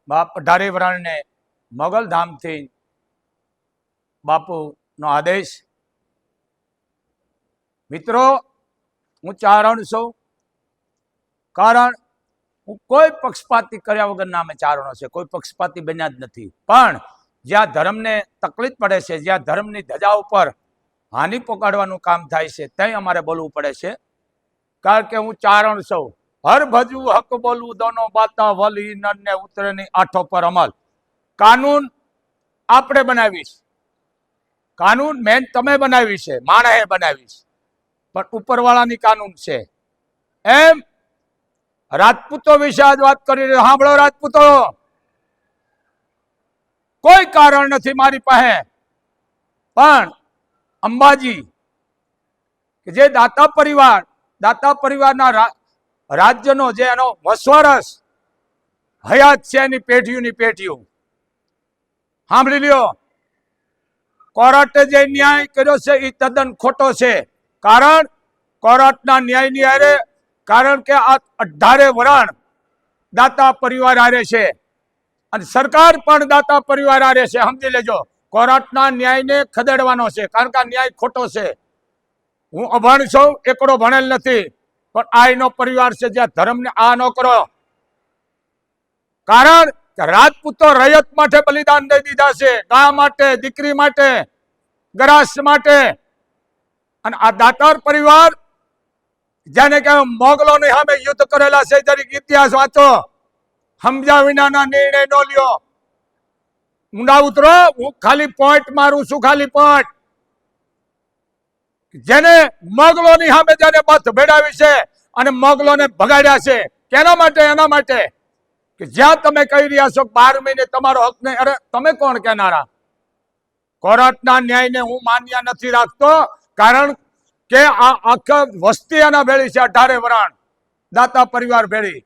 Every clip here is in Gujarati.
બાપ અઢારે વરાણને મોગલધામથી બાપુનો આદેશ. મિત્રો, હું ચારણ છું, કારણ હું કોઈ પક્ષપાતી કર્યા વગરના અમે ચારણો છે, કોઈ પક્ષપાતી બન્યા જ નથી. પણ જ્યાં ધર્મને તકલીફ પડે છે, જ્યાં ધર્મની ધજા ઉપર હાનિ પહોંચાડવાનું કામ થાય છે, ત્યાં અમારે બોલવું પડે છે. કારણ કે હું ચારણ છું. હર ભજવું હક બોલવું દોનો બાતા વલી નરને ઉતરે ની આઠો પર અમલ. કાનૂન આપણે બનાવીશ, કાનૂન મેન તમે બનાવી છે, માણસે બનાવીશ, પણ ઉપરવાળાની કાનૂન છે. એમ રાજપૂતો વિશે આજ વાત કરી રહ્યો. સાંભળો રાજપૂતો, કોઈ કારણ નથી મારી પાસે, પણ અંબાજી કે જે દાતા પરિવારના રાજ્યનો જે એનો વસવારસ હયાત છે, એની પેઢીઓ સાંભળી લ્યો. કોર્ટે જે ન્યાય કર્યો છે એ તદ્દન ખોટો છે. કારણ કોર્ટના ન્યાયની હારે, કારણ કે આ 18 વરાણ દાતા પરિવાર હારે છે અને સરકાર પણ દાતા પરિવાર હારે છે. સમજી લેજો, કોર્ટના ન્યાયને ખદેડવાનો છે, કારણ કે આ ન્યાય ખોટો છે. હું અભણ છું, એકડો ભણેલ નથી, પણ આ એનો પરિવાર છે. જ્યાં ધર્મને આ ન કરો, કારણ કે રાજપૂતો રયત માટે બલિદાન દઈ દીધા છે, ગા માટે, દીકરી માટે, ગરાસ માટે. અને આ દાતાર પરિવાર જેને કે મોગલોની સામે યુદ્ધ કરેલા છે, જરીક ઇતિહાસ વાંચો, સમજ્યા વિનાના નિર્ણય ન લ્યો. ઊંડા ઉતરો. હું ખાલી પોઈન્ટ મારું છું, ખાલી પોઈન્ટ. જેને મોગલોની સામે જેને બથ ભેડાવી છે અને મોગલોને ભગાડ્યા છે, કેના માટે? એના માટે કે જ્યાં તમે કહી રહ્યા છો 12 મહિને તમારો હક નહીં. અરે તમે કોણ કહેનારા? કોર્ટના ન્યાયને હું માન્ય નથી રાખતો, કારણ કે આ આખા વસ્તી એના ભેળી છે. 18 વરાણ દાતા પરિવાર ભેળી,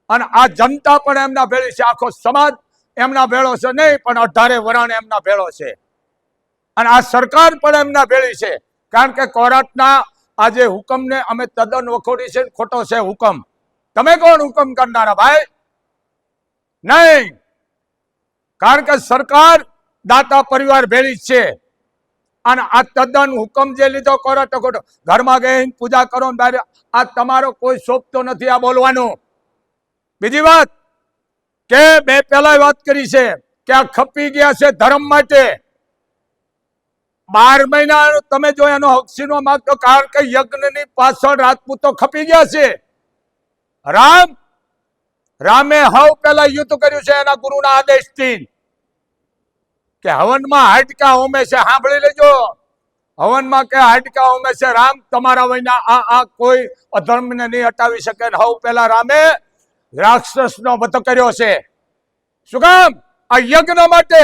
અને આ જનતા પણ એમના ભેળી છે. આખો સમાજ એમના ભેળો છે નહીં, પણ 18 વરાણ એમના ભેળો છે. અને આ સરકાર પણ એમના ભેળી છે. કારણ કે કોર્ટના આ જે હુકમને અમે તદ્દન વખોડી છે, ખોટો છે હુકમ. તમે કોણ હુકમ કરનારા ભાઈ? નહીં, કારણ કે સરકાર દાતા પરિવાર ભેળી છે. અને આ તદ્દન હુકમ જે લીધો કોર્ટે ખોટો. ઘરમાં ગઈ પૂજા કરો, આ તમારો કોઈ શોભતો નથી આ બોલવાનું. બીજી વાત કે બે પહેલા વાત કરી છે કે આ ખપી ગયા છે ધર્મ માટે. 12 મહિના તમે જો એનો હક છીનવા માંગતો, કારણ કે યજ્ઞની પાછળ રાજપૂતો ખપી ગયા છે. રામે હવ પહેલા યુદ્ધ કર્યું છે એના ગુરુના આદેશથી, કે હવનમાં હાડકા હોમે છે. સાંભળી લેજો, હવનમાં કે હાડકા હોમે છે. રામ તમારા વયના આ કોઈ અધર્મને નહીં હટાવી શકે. હવ પહેલા રામે રાક્ષસનો વધ કર્યો છે. શું કામ? આ યજ્ઞ માટે.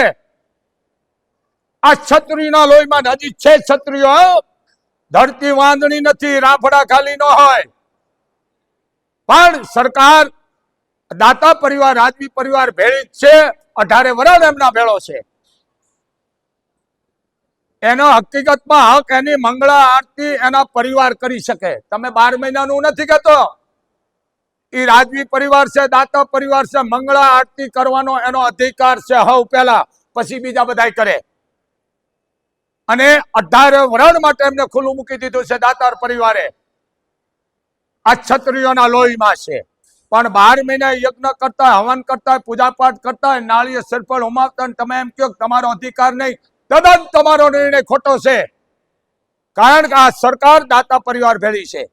આ ક્ષત્રિયના લોહીમાં હજી છે ક્ષત્રિયો. ધરતી વાંદણી નથી, રાફડા ખાલી ન હોય. પણ સરકાર દાતા પરિવાર, રાજવી પરિવાર ભેળી જ છે. 18 વરાણ એમના ભેળો છે. એનો હકીકતમાં હક એની મંગળા આરતી એના પરિવાર કરી શકે. તમે 12 મહિનાનું નથી કહેતો, એ રાજવી પરિવાર છે, દાતા પરિવાર છે. મંગળા આરતી કરવાનો એનો અધિકાર છે હવ પહેલા, પછી બીજા બધા કરે. અને 18 વરાણ માટે એમને ખુલ્લું મૂકી દીધું છે દાતાર પરિવારે. આ ક્ષત્રિયોના લોહીમાં છે. પણ 12 મહિના યજ્ઞ કરતા, હવન કરતા, પૂજાપાઠ કરતા, નાળીએ સરફળ હોમાવતા, તમે એમ કહો તમારો અધિકાર નહીં, તદ્દન તમારો નિર્ણય ખોટો છે. કારણ કે આ સરકાર દાતા પરિવાર ભેળી છે.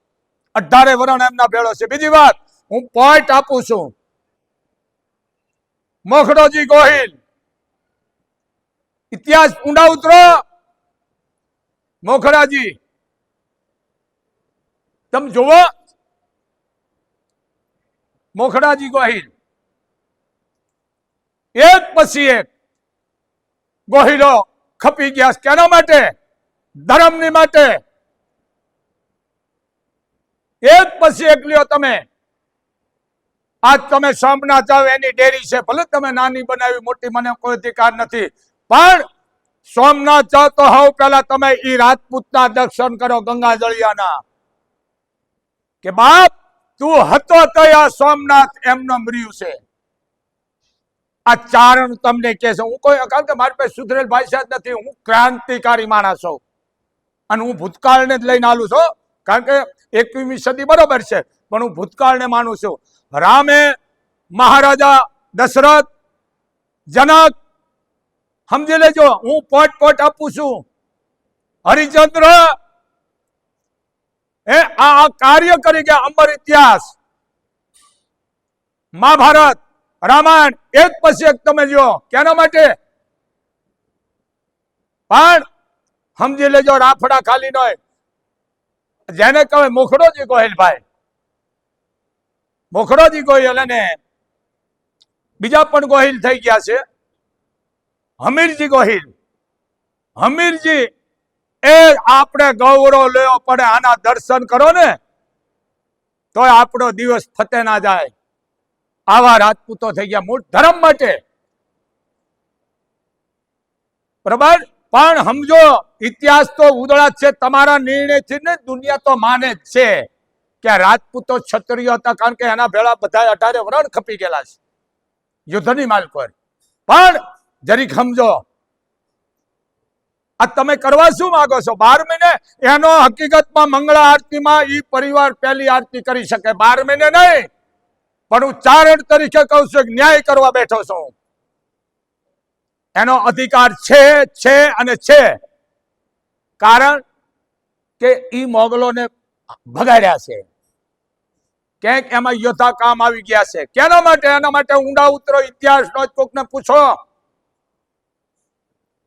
18 વરાણ એમના ભેળો છે. બીજી વાત હું પોઈન્ટ આપું છું. મોખડોજી ગોહિલ, ઇતિહાસ ઊંડા ઉતરો. મોખરાજી તમે જુઓ, મોખરાજી ગોહિલ એક પછી એક ગોહિલો ખપી ગયા. કેના માટે? ધર્મની માટે. એક પછી એક લ્યો તમે. આજ તમે સોમનાથ જાઓ, એની ડેરી છે, ભલે તમે નાની બનાવી મોટી, મને કોઈ અધિકાર નથી, પણ સોમનાથ જાઓ તો હવ પહેલા તમે ઈ રાજપૂતના દર્શન કરો, ગંગા જળિયાના. કે બાપ તું હતો તો આ સોમનાથ એમનો મર્યું છે. આ ચારણ તમને કે છે. હું કોઈ કારણ કે મારી પાસે સુધરેલ ભાષા જ નથી. હું ક્રાંતિકારી માણસ છું અને હું ભૂતકાળને જ લઈને આલું છું. કારણ કે 21મી સદી બરોબર છે, પણ હું ભૂતકાળને માનું છું. રામે મહારાજા દશરથ, જનક, સમજી લેજો, હું પોટ આપું છું. હરિચંદ્ર આ કાર્ય કરી ગયા. અમર ઇતિહાસ, મહાભારત, રામાયણ એક પછી એક તમે જો. કેના માટે? પણ સમજી લેજો, રાફડા ખાલી નો જેને કહેવાય મોખડોજી ગોહિલ ભાઈ, મોખડોજી ગોહિલ અને બીજા પણ ગોહિલ થઈ ગયા છે. હમીરજી ગોહિલ, હમીરજી એ આપણે ગૌરવ લેવો પડે. આના દર્શન કરો ને તો આપણો દિવસ ફતે ના જાય. આવા રાજપૂતો થઈ ગયા મૂળ ધર્મ માટે. બરાબર, પણ સમજો ઇતિહાસ તો ઉદળા છે. તમારા નિર્ણયથી ને દુનિયા તો માને જ છે કે રાજપૂતો ક્ષત્રિય હતા, કારણ કે એના ભેળા બધા 18 વરણ ખપી ગયેલા છે યુદ્ધની માલકોર. પણ જરીક સમજો, આ તમે કરવા શું માંગો છો? 12 મહિને એનો હકીકતમાં મંગળા આરતીમાં ઈ પરિવાર પહેલી આરતી કરી શકે, 12 મહિને નહીં. પણ હું ચારણ તરીકે કહું છું, ન્યાય કરવા બેઠો છું. એનો અધિકાર છે અને છે. કારણ કે ઈ મોગલોને ભગાડ્યા છે. ક્યાંક એમાં યોદ્ધા કામ આવી ગયા છે. કેના માટે? એના માટે ઊંડા ઉતરો, ઇતિહાસનો જ કોકને પૂછો.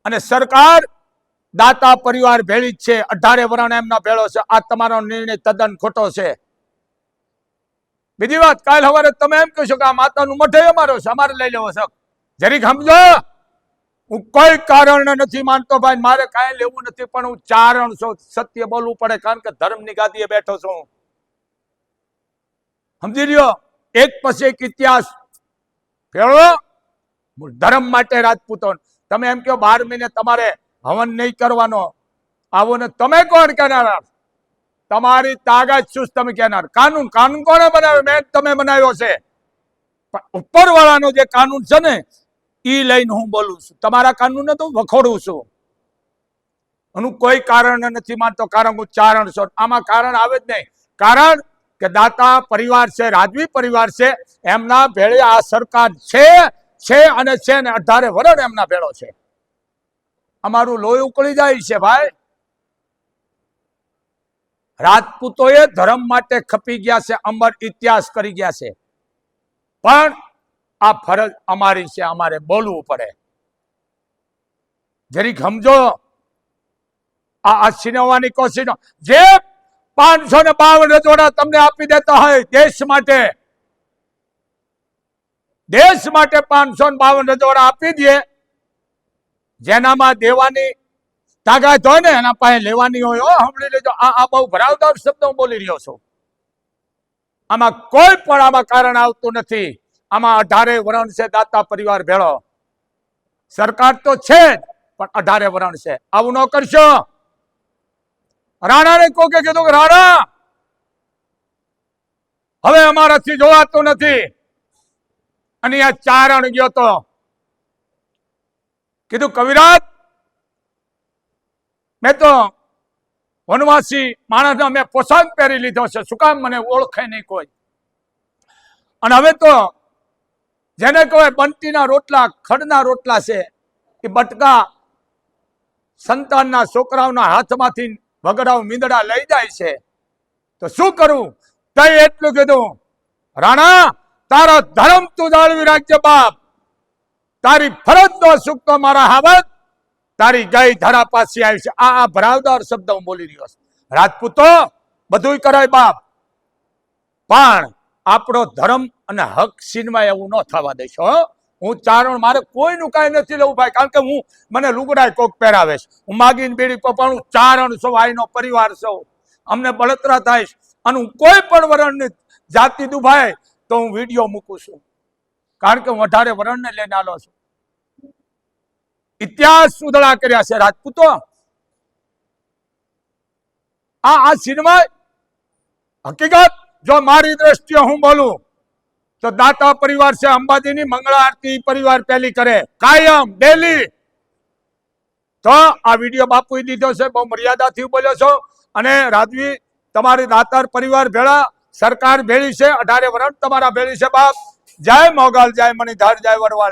અને સરકાર દાતા પરિવાર ભેળી જ છે. 18 વરણ એમના ભેળો છે. આ તમારો નિર્ણય તદ્દન ખોટો છે. બીજી વાત, કાલ સવારે તમે એમ કહેશો કે આ માતાનું મઠે અમારો છે, અમારે લઈ લેવો છે. જરીક સમજો, હું કોઈ કારણ નથી માનતો ભાઈ, મારે કાંઈ લેવું નથી, પણ હું ચારણ છું. સત્ય બોલવું પડે, કારણ કે ધર્મની ગાદીએ બેઠો છું. સમજી લ્યો, એક પછી એક ઇતિહાસ ફેરવો ધર્મ માટે. રાજપૂતો તમે એમ કહો 12 મહિને તમારે હવન નહીં કરવાનો, આવો ને તમે કોણ કહેનારા? તમારી તાકાત શું તમે કહેનાર? કાનૂન કોણે બનાવ્યો? મેં તમે બનાવ્યો છે. પણ ઉપરવાળાનો જે કાનૂન છે ને ઈ લઈને હું બોલું છું. તમારા કાનૂનને તો વખોડું છું. હું કોઈ કારણ નથી માનતો, કારણ હું ચારણ છું. આમાં કારણ આવે જ નહીં. કારણ કે દાતા પરિવાર છે, રાજવી પરિવાર છે, એમના ભેળે આ સરકાર છે અને છે ને 18 વરણ એમના ભેળો છે. અમારું લોહી ઉકળી જાય છે ભાઈ. રાજપૂતોએ ધર્મ માટે ખપી ગયા છે, અમર ઇતિહાસ કરી ગયા છે. પણ આ ફરજ અમારી છે, અમારે બોલવું પડે. જરીક સમજો, આ છીનવવાની કોશિશ જે 552 રજવાડા તમને આપી દેતા હોય દેશ માટે 552 રજવાડા આપી દે, જેનામાં દેવાની તાકાત હોય ને એના પાસે લેવાની હોય. સાંભળી લેજો, આ બહુ ભરાવદાર શબ્દ હું બોલી રહ્યો છું. આમાં કોઈ પણ આમાં કારણ આવતું નથી. આમાં 18 વરણ છે, દાતા પરિવાર ભેળો. સરકાર તો છે જ, પણ 18 વરણ છે. આવું ન કરશો. રાણાને કોકે કીધું કે રાણા હવે અમારાથી જોવાતું નથી, અને આ ચારણ ગયો તો કીધું કવિરાજ, મેં તો વનવાસી માણસનો મેં પોશાક પહેરી લીધો છે, શું કામ મને ઓળખે નહીં કોઈ? અને હવે તો જેને કહેવાય બંટીના રોટલા, ખડના રોટલા છે, એ બટકા સંતાનના છોકરાઓના હાથમાંથી વગડાવ મીંદડા લઈ જાય છે. તો શું કરું? તઈ એટલું કીધું, રાણા તારો ધર્મ તું જાળવી રાખજે બાપ, તારી ફરજનો સુખ તો મારા હાવત, તારી ગઈ ધરા પાછી આવી છે. આ ભરાવદાર શબ્દ હું બોલી રહ્યો છું. રાજપૂતો બધું કરાય બાપ, પણ આપણો ધર્મ અને હક છીનવાય એવું ન થવા દેશો. હું ચારણ, મારે કોઈનું કાંઈ નથી લેવું ભાઈ, કારણ કે હું મને લુગડાય કોક પહેરાવે છે, હું માગીને બીડી પણ હું ચારણ છું, આઈનો પરિવાર છું. અમને બળતરા થાય છે, અને હું કોઈ પણ વરણની જાતિ દુભાય તો હું વિડીયો મૂકું છું, કારણ કે હું 18 વરણને લઈને આલો છું. ઇતિહાસ સુધડા કર્યા છે રાજપૂતો. આ સિનેમા હકીકત જો મારી દ્રષ્ટિએ હું બોલું તો દાતા પરિવાર છે અંબાજીની મંગળા આરતી પરિવાર પહેલી કરે કાયમ ડેલી. તો આ વિડીયો બાપુએ દીધો છે, બહુ મર્યાદાથી બોલ્યો છો. અને રાજવી તમારી દાતાર પરિવાર ભેળા સરકાર ભેળી છે, 18 વર્ષ તમારા ભેળી છે બાપ. જય મોગલ, જય મણિધર, જય વરવાણી.